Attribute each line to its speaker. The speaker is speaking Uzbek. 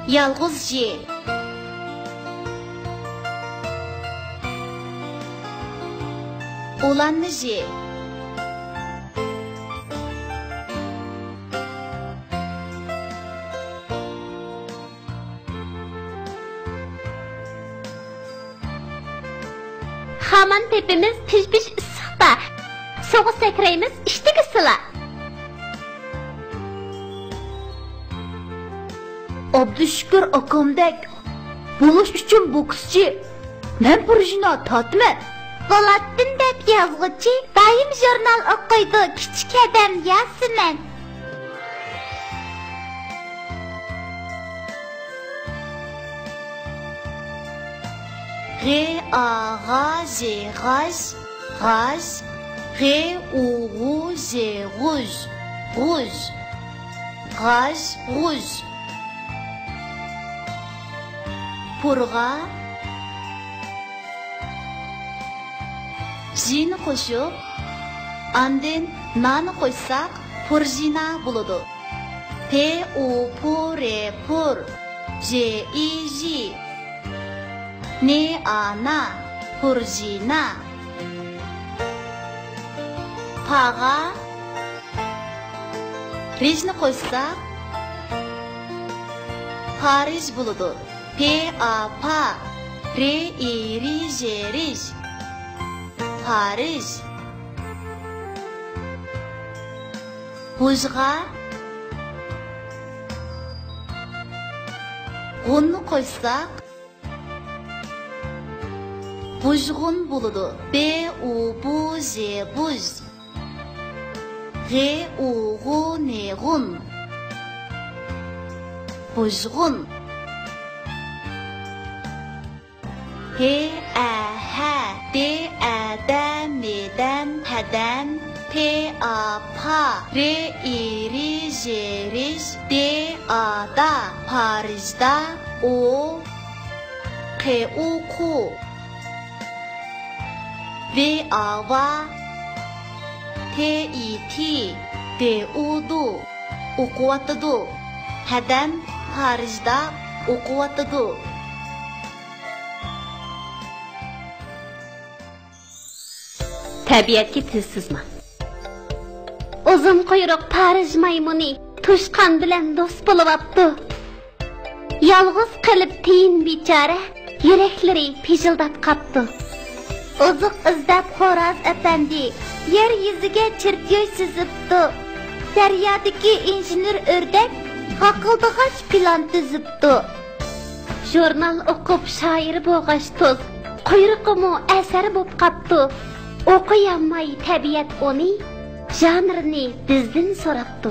Speaker 1: Yalğız J. Olanlı J.
Speaker 2: Haman tepimiz piş ısıqda. Soğuk sekreyimiz işteki sıla.
Speaker 1: Abdüşkür akamdek buluş üçün boksçi. Ben projina tatmen.
Speaker 2: Volattin dep yazgıcı daim jurnal okuydu küçük adam Yasmin.
Speaker 1: G A G J Gaj Gaj G U Ru J Rouge Rouge Gaj Rouge Purga Jini qo'shib andin nani qo'shsak purjina bo'ladi. P U P R Pur J I J Ne ana purjina Paga Rijni qo'shsak Parij bo'ladi. P A Pa R I R J Rij Paris Buzga Gunni qo'shsak Buzgun bo'ladi. B U B J Buz G U G Ne Gun Buzgun H A H D A Dan Ne Dan Hadan P A Pa R I R J Rish D A Da Paris'da O K U Ku V A Va T I T D U Du Okuwatıdu Hadan Paris'da okuwatıdu.
Speaker 2: Tabiatga tilsizman. Uzun quyruq Parij maymuni tushqan bilan do'st bo'lyapti. Yolg'iz qilib tiyin bechora yuraklari pijildab qapti. Oziq izlab Xo'roz apandi yer yuziga chirtyoy sizibdi. Daryodagi injener o'rdak haqildag'ach plan tuzibdi. Jurnal o'qib shoir bo'g'ash to'z quyruqimi asar bo'lib qapti. O'qiyolmay tabiat uni janrini bizdan so'rabdi.